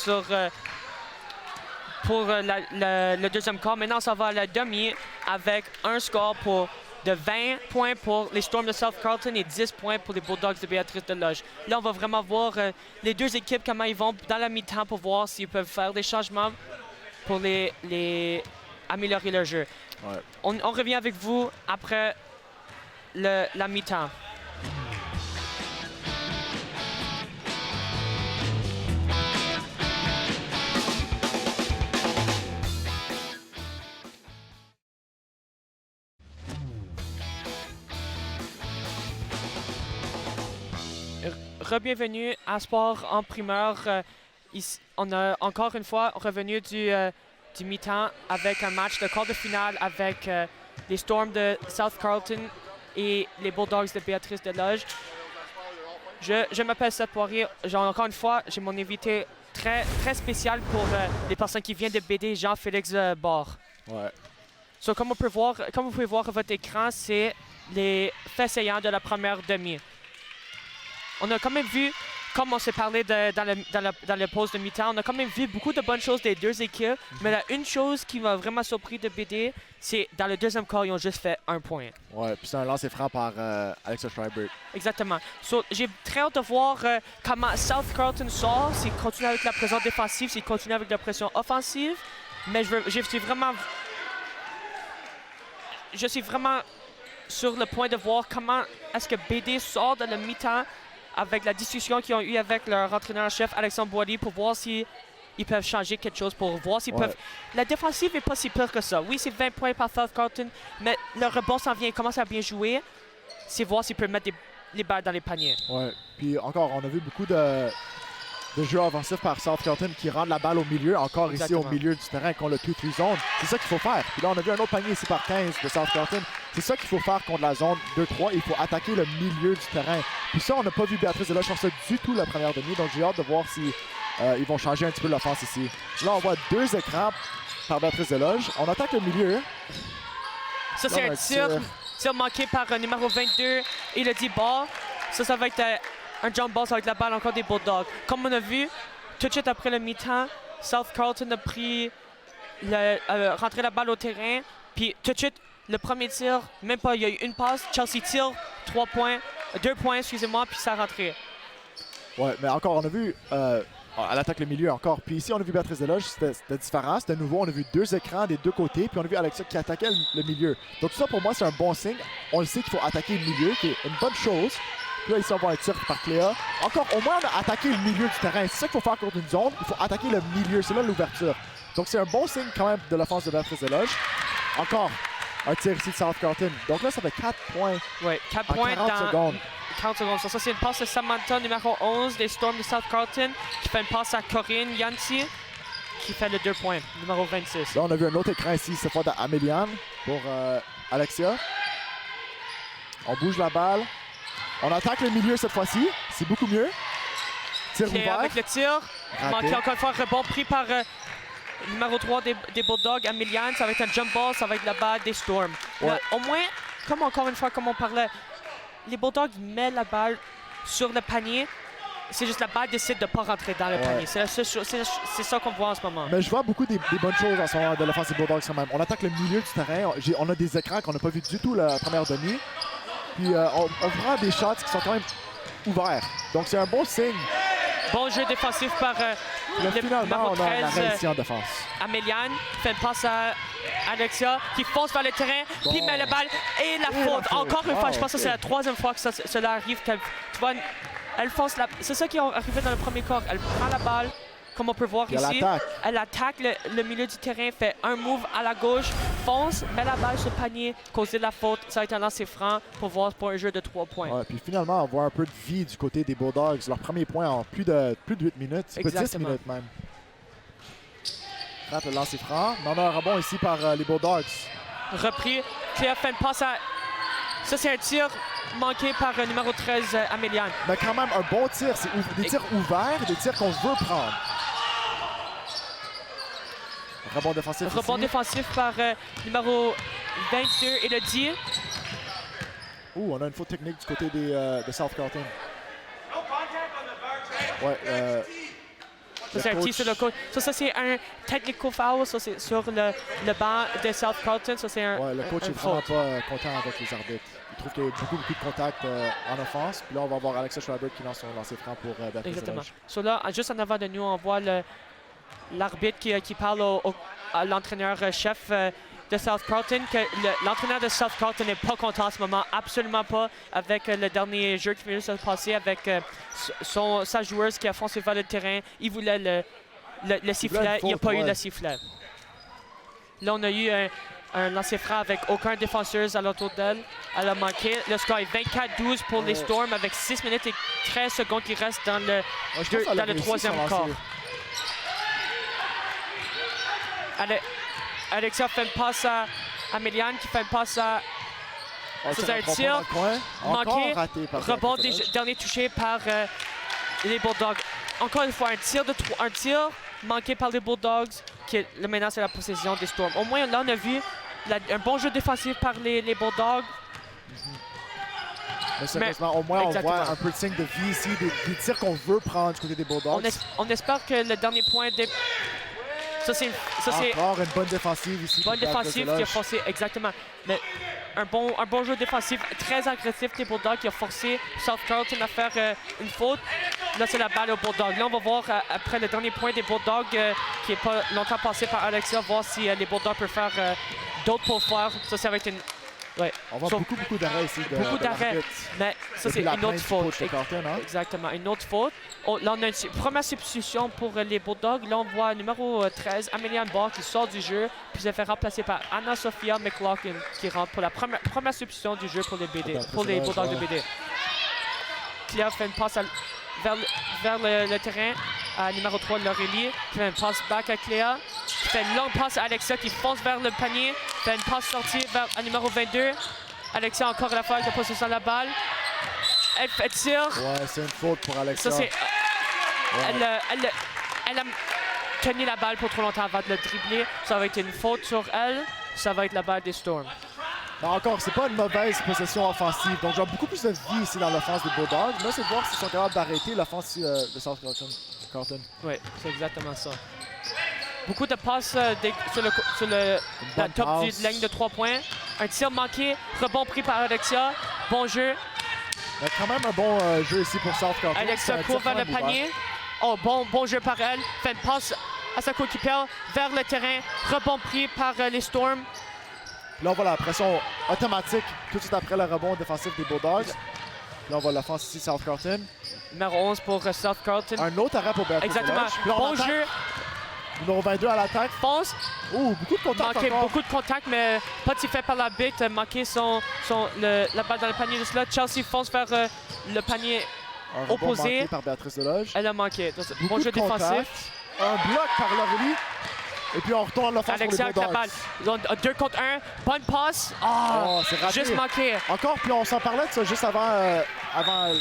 pour le deuxième quart. Maintenant, ça va à la demi avec un score de 20 points pour les Storm de South Carlton et 10 points pour les Bulldogs de Béatrice Desloges. Là, on va vraiment voir les deux équipes, comment ils vont dans la mi-temps pour voir s'ils peuvent faire des changements pour améliorer leur jeu. Ouais. On revient avec vous après la mi-temps. Re-bienvenue à Sport en primeur. On a encore une fois revenu du mi-temps avec un match de quart de finale avec les Storm de South Carlton et les Bulldogs de Béatrice Desloges. Je m'appelle Seth Poirier. Encore une fois, j'ai mon invité très, très spécial pour les personnes qui viennent de BD, Jean-Félix Barre. Ouais. So, comme vous pouvez voir à votre écran, c'est les faits saillants de la première demi. On a quand même vu, comme on s'est parlé dans la pause de mi-temps, on a quand même vu beaucoup de bonnes choses des deux équipes. Mais là, une chose qui m'a vraiment surpris de BD, c'est dans le deuxième quart, ils ont juste fait un point. Ouais, puis c'est un lancer franc par Alexa Schreiber. Exactement. So, j'ai très hâte de voir comment South Carlton sort, s'ils continuent avec la présence défensive, s'ils continuent avec la pression offensive. Mais je suis vraiment sur le point de voir comment est-ce que BD sort de la mi-temps avec la discussion qu'ils ont eue avec leur entraîneur-chef Alexandre Boilly pour voir s'ils peuvent changer quelque chose, pour voir s'ils peuvent... La défensive n'est pas si pire que ça. Oui, c'est 20 points par South Carlton, mais le rebond s'en vient, il commence à bien jouer. C'est voir s'ils peuvent mettre les balles dans les paniers. Ouais, puis encore, on a vu beaucoup de jeux offensifs par South Carlton qui rendent la balle au milieu, encore Exactement. Ici au milieu du terrain qu'on le 2-3 zone. C'est ça qu'il faut faire. Puis là, on a vu un autre panier ici par 15 de South Carlton. C'est ça qu'il faut faire contre la zone 2-3. Il faut attaquer le milieu du terrain. Puis ça, on n'a pas vu Béatrice Desloges faire ça du tout la première demi. Donc j'ai hâte de voir si ils vont changer un petit peu l'offense ici. Là, on voit 2 écrans par Béatrice Desloges. On attaque le milieu. Ça, c'est un tir manqué par numéro 22, Elodie Ball. Ça va être un jump ball avec la balle encore des Bulldogs. Comme on a vu, tout de suite après le mi-temps, South Carlton a pris rentré la balle au terrain. Puis tout de suite, le premier tir, même pas, il y a eu une passe. Chelsea tire, 2 points, excusez-moi, puis ça a rentré. Ouais, mais encore, on a vu, elle attaque le milieu encore. Puis ici, on a vu Béatrice Desloges, c'était différent, c'était nouveau. On a vu 2 écrans des 2 côtés, puis on a vu Alexa qui attaquait le milieu. Donc ça, pour moi, c'est un bon signe. On le sait qu'il faut attaquer le milieu, qui est une bonne chose. Puis là, ici, on va un tir par Cléa. Encore, au moins, on a attaqué le milieu du terrain. C'est ça qu'il faut faire contre une zone. Il faut attaquer le milieu. C'est là l'ouverture. Donc, c'est un bon signe quand même de l'offense de Béatrice Desloges. Encore un tir ici de South Carlton. Donc là, ça fait 4 points. Oui, 4 points 40 secondes. 40 secondes. Ça, c'est une passe de Samantha, numéro 11 des Storm de South Carlton, qui fait une passe à Corinne Yancy, qui fait le 2 points, numéro 26. Là, on a vu un autre écran ici, cette fois d'Améliane pour Alexia. On bouge la balle. On attaque le milieu cette fois-ci. C'est beaucoup mieux. Tir ouvert. Avec le tir. Manqué encore une fois, rebond pris par numéro 3 des Bulldogs, Améliane. Ça va être un jump ball, ça va être la balle des Storm. Ouais. Là, au moins, comme encore une fois, comme on parlait, les Bulldogs mettent la balle sur le panier. C'est juste la balle décide de ne pas rentrer dans le panier. C'est ça qu'on voit en ce moment. Mais je vois beaucoup des bonnes choses en ce moment de l'offense des Bulldogs quand même. On attaque le milieu du terrain. On a des écrans qu'on n'a pas vu du tout la première demi. Puis on prend des shots qui sont quand même ouverts. Donc c'est un bon signe. Bon jeu défensif par le finalement, on a la réussite en défense. Améliane fait une passe à Alexia qui fonce vers le terrain, puis met la balle et la faute. Encore une fois, je pense que c'est la 3e fois que cela arrive. Tu vois, elle fonce c'est ça qui est arrivé dans le premier quart. Elle prend la balle, comme on peut voir ici. Elle attaque le milieu du terrain, fait un move à la gauche, fonce, met la balle sur le panier, cause de la faute. Ça va être un lancer franc pour un jeu de 3 points. Ouais, puis finalement, on voit un peu de vie du côté des Bulldogs. Leur premier point en plus de 8 minutes, c'est pas 10 minutes même. Rate le lancer franc. Mais on a un rebond ici par les Bulldogs. Repris. Cléa fait une passe à... Ça, c'est un tir manqué par numéro 13, Améliane. Mais quand même, un bon tir. C'est des tirs ouverts, des tirs qu'on veut prendre. Rebond défensif. Rebond défensif par numéro 22, Elodie. On a une faute technique du côté de South Carlton. Ouais, ça, c'est un tir sur le côté. Ça c'est un technical foul. Ça, c'est sur le banc de South Carlton. Ça, c'est un. Ouais, le coach est vraiment pas content avec les arbitres. Il trouve qu'il y a beaucoup de contacts en offense. Puis là, on va voir Alexa Schreiber qui lance son lancer franc pour Béatrice Exactement. Deloge. So là, juste en avant de nous, on voit l'arbitre qui parle à l'entraîneur-chef de South Carlton, que l'entraîneur de South Carlton n'est pas content en ce moment, absolument pas, avec le dernier jeu qui vient de se passer avec sa joueuse qui a foncé vers le terrain. Il voulait le sifflet, il n'y a pas eu le sifflet. Là, on a eu un lancer franc avec aucun défenseur à l'autour d'elle. Elle a manqué. Le score est 24-12 pour les Storm avec 6 minutes et 13 secondes qui restent dans le troisième quart. Alexia fait une passe à Méliane qui fait une passe à... C'est un tir manqué, rebond dernier touché par les Bulldogs. Encore une fois, un tir manqué par les Bulldogs qui maintenant c'est la possession des Storms. Au moins là on a vu un bon jeu défensif par les Bulldogs. Mais sérieusement, au moins on voit un peu de signe de vie ici, des tirs qu'on veut prendre du côté des Bulldogs. On espère que le dernier point des... Ça, c'est encore une bonne défensive ici. Bonne défensive qui a forcé, exactement. Mais un bon jeu défensif très agressif des Bulldogs qui a forcé South Carlton à faire une faute. Là, c'est la balle aux Bulldogs. Là, on va voir après le dernier point des Bulldogs qui n'est pas longtemps passé par Alexia, voir si les Bulldogs peuvent faire d'autres pour faire. Ça va être une... Ouais. On voit beaucoup d'arrêts ici. Beaucoup d'arrêts, mais ça c'est une autre faute. Carlton, hein? Exactement, une autre faute. Là on a une première substitution pour les Bulldogs. Là on voit numéro 13, Améliane Barr qui sort du jeu, puis se fait remplacer par Anna-Sophia McLaughlin qui rentre pour la première substitution du jeu pour les BD, pour les Bulldogs de BD. Cléa fait une passe vers le terrain à numéro 3, Laurélie, qui fait une passe back à Cléa, qui fait une longue passe à Alexia qui fonce vers le panier, fait une passe sortie à numéro 22. Alexia encore la fois qui a possession de la balle. Elle fait tir. Ouais, c'est une faute pour Alexia. Ça, elle a tenu la balle pour trop longtemps avant de le dribbler. Ça va être une faute sur elle. Ça va être la balle des Storms. Non, encore, c'est pas une mauvaise possession offensive. Donc, j'ai beaucoup plus de vie ici dans l'offense des Bulldogs. Là, c'est de voir s'ils sont capables d'arrêter l'offense de South Carlton. Oui, c'est exactement ça. Beaucoup de passes sur la top de ligne de 3 points. Un tir manqué, rebond pris par Alexia. Bon jeu. Il y a quand même un bon jeu ici pour South Carlton. Alexia court vers le panier. Oh, bon jeu par elle. Fait une passe à sa coéquipière vers le terrain. Rebond pris par les Storms. Là, on voit la pression automatique tout de suite après le rebond défensif des Bulldogs. Là, on voit l'offense ici, South Carlton. Numéro 11 pour South Carlton. Un autre arrêt pour Béatrice Exactement. Deloge. Bon jeu. Numéro 22 à l'attaque. Fonce. Beaucoup de contacts Manqué encore. beaucoup de contacts, mais pas de fait par la bite. Manqué la balle dans le panier juste là. Chelsea fonce vers le panier opposé. Par Béatrice Deloge. Elle a manqué. Bon jeu défensif. Un bloc par Laurélie. Et puis on retourne l'offense pour les Bulldogs. Alexia avec la balle. 2 contre 1. Bonne passe. Oh, c'est raté. Juste manqué. Encore, puis on s'en parlait de ça juste avant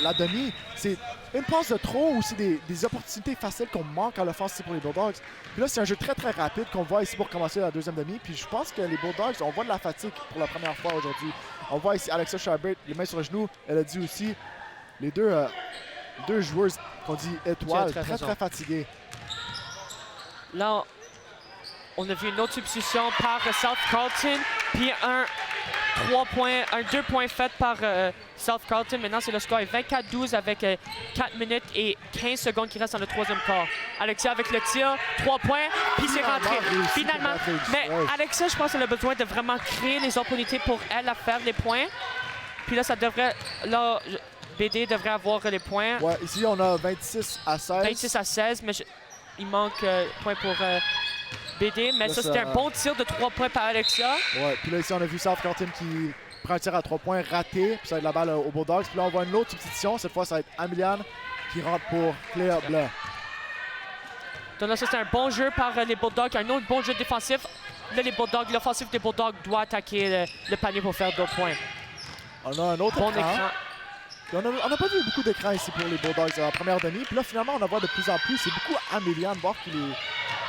la demi. C'est une passe de trop ou c'est des opportunités faciles qu'on manque à l'offense pour les Bulldogs. Puis là, c'est un jeu très rapide qu'on voit ici pour commencer la deuxième demi. Puis je pense que les Bulldogs, on voit de la fatigue pour la première fois aujourd'hui. On voit ici Alexa Schreiber, les mains sur le genou. Elle a dit aussi, les deux joueuses qu'on dit étoiles, très fatiguées. Là, on a vu une autre substitution par South Carlton, puis un 2 points fait par South Carlton. Maintenant, c'est le score est 24-12 avec 4 minutes et 15 secondes qui restent dans le troisième quart. Alexia avec le tir, 3 points, puis c'est rentré. Finalement, mais Alexia, je pense qu'elle a besoin de vraiment créer les opportunités pour elle à faire les points. Puis là, BD devrait avoir les points. Ouais, ici, on a 26 à 16. 26 à 16, mais il manque point pour... BD, mais là, ça c'était un bon tir de 3 points par Alexia. Ouais, puis là ici on a vu South Carlton qui prend un tir à 3 points raté, puis ça va être la balle aux Bulldogs. Puis là on voit une autre substitution, cette fois ça va être Améliane qui rentre pour Cléa Blanc. Donc là ça c'est un bon jeu par les Bulldogs, un autre bon jeu défensif. Là les Bulldogs, l'offensif des Bulldogs doit attaquer le panier pour faire 2 points. On a un autre écran. On n'a pas vu beaucoup d'écran ici pour les Bulldogs en première demi. Puis là finalement on en voit de plus en plus. C'est beaucoup Améliane Barr qui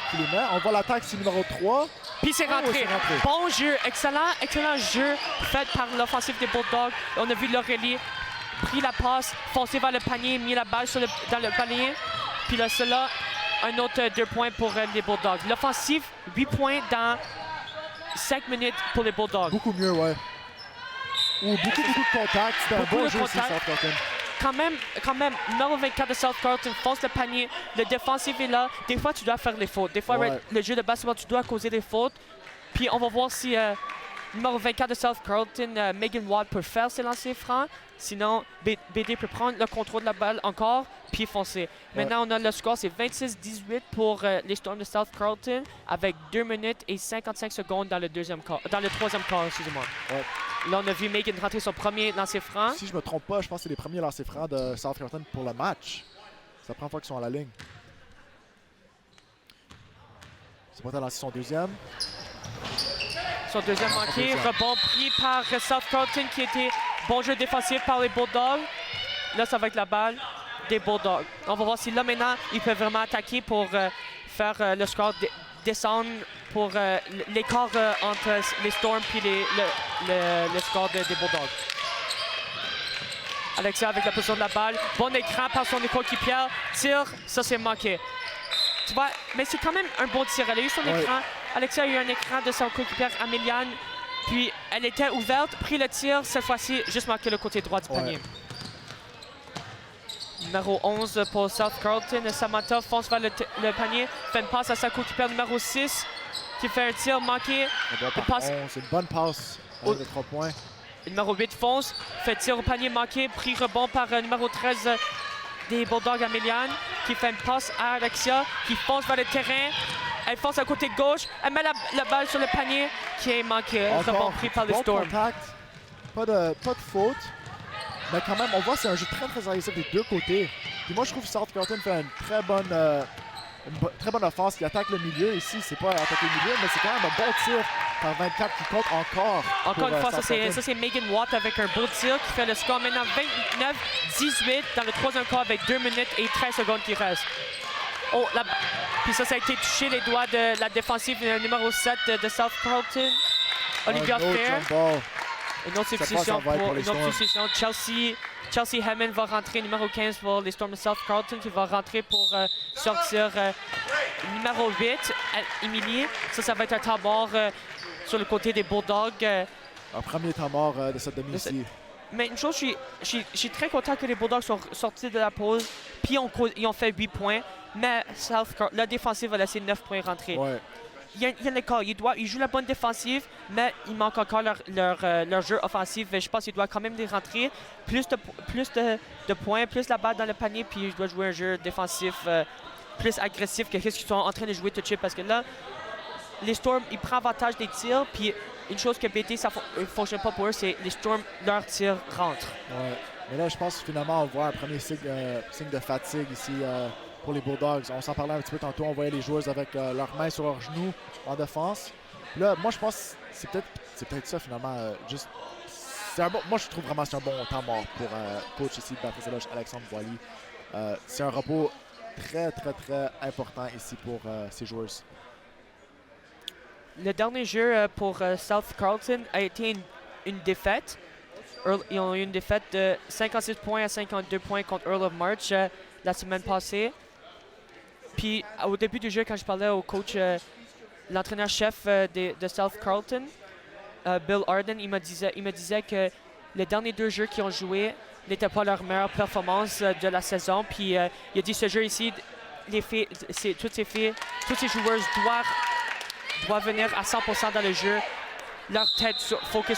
qui les met. On voit l'attaque, c'est numéro 3. Puis c'est rentré. Bon jeu, excellent jeu fait par l'offensive des Bulldogs. On a vu Laurélie pris la passe, foncé vers le panier, mis la balle dans le panier. Puis là, cela, un autre 2 points pour les Bulldogs. L'offensive, 8 points dans 5 minutes pour les Bulldogs. Beaucoup mieux, ouais. Beaucoup de contact. C'était un bon jeu ici, South Carlton. Quand même, numéro 24 de South Carlton fonce le panier. Le défensif est là. Des fois, tu dois faire les fautes. Des fois, le jeu de basketball, tu dois causer des fautes. Puis on va voir si numéro 24 de South Carlton, Megan Watt, peut faire ses lancers francs. Sinon, BD peut prendre le contrôle de la balle encore, puis foncer. Maintenant, on a le score, c'est 26-18 pour les Storms de South Carlton, avec 2 minutes et 55 secondes dans le troisième quart, excusez-moi. Ouais. Là, on a vu Megan rentrer son premier lancer franc. Si je me trompe pas, je pense que c'est les premiers lancers francs de South Carlton pour le match. C'est la première fois qu'ils sont à la ligne. C'est pas lancé son deuxième. Son deuxième manqué, rebond pris par South Carlton qui était bon jeu défensif par les Bulldogs. Là, ça va être la balle des Bulldogs. On va voir si là, maintenant, ils peuvent vraiment attaquer pour faire le score descendre pour l'écart entre les Storms et le score des Bulldogs. Alexia avec la position de la balle. Bon écran par son coéquipière. Tire, ça c'est manqué. Tu vois, mais c'est quand même un bon tir. Elle a eu son écran. Alexia a eu un écran de son coéquipière Améliane. Puis elle était ouverte, pris le tir. Cette fois-ci, juste marqué le côté droit du panier. Numéro 11 pour South Carlton. Samantha fonce vers le panier. Fait une passe à sa coéquipière numéro 6 qui fait un tir manqué. C'est une bonne passe de 3 points. Numéro 8 fonce, fait tir au panier manqué. Pris rebond par numéro 13 des Bulldogs Améliane qui fait une passe à Alexia qui fonce vers le terrain. Elle fonce à côté gauche. Elle met la balle sur le panier qui est manqué. Rebond pris par les Storms. Contact. Pas de faute. Mais quand même, on voit que c'est un jeu très agressif des deux côtés. Puis moi, je trouve que South Carlton fait une très bonne offense qui attaque le milieu. Ici, c'est pas attaquer le milieu, mais c'est quand même un bon tir par 24 qui compte encore. Encore une fois, ça c'est Megan Watt avec un beau tir qui fait le score maintenant 29-18 dans le troisième quart avec 2 minutes et 13 secondes qui restent. Puis ça a été touché les doigts de la défensive numéro 7 de South Carlton. Olivia Fair. Une autre substitution Chelsea Hammond va rentrer numéro 15 pour les Storms de South Carlton qui va rentrer pour sortir numéro 8, Emily. Ça va être un temps mort sur le côté des Bulldogs. Un premier temps mort de cette demi-ci. Mais une chose, je suis très content que les Bulldogs sont sortis de la pause, puis ils ont fait 8 points, mais la défensive va laisser 9 points rentrer. Ouais. Il y a l'écart. Ils jouent la bonne défensive, mais il manque encore leur jeu offensif. Je pense qu'ils doivent quand même les rentrer. Plus de points, plus la balle dans le panier, puis ils doivent jouer un jeu défensif plus agressif que ce qu'ils sont en train de jouer tout de suite. Parce que là, les Storms, ils prennent avantage des tirs, puis une chose que BT, ça ne fonctionne pas pour eux, c'est les Storms, leurs tirs rentrent. Ouais. Mais là, je pense que finalement, on voit un premier signe de fatigue ici. Pour les Bulldogs. On s'en parlait un petit peu tantôt, on voyait les joueuses avec leurs mains sur leurs genoux en défense. Là, moi, je pense que c'est peut-être ça finalement. Moi, je trouve vraiment que c'est un bon temps mort pour coach ici de la Alexandre Boily. C'est un repos très important ici pour ces joueuses. Le dernier jeu pour South Carlton a été une défaite. Ils ont eu une défaite de 56 points à 52 points contre Earl of March la semaine passée. Puis au début du jeu, quand je parlais au coach, l'entraîneur-chef de South Carlton, Bill Arden, il me disait que les derniers 2 jeux qu'ils ont joués n'étaient pas leur meilleure performance de la saison. Puis il a dit ce jeu ici, toutes ces joueuses doivent venir à 100% dans le jeu. Leur tête focus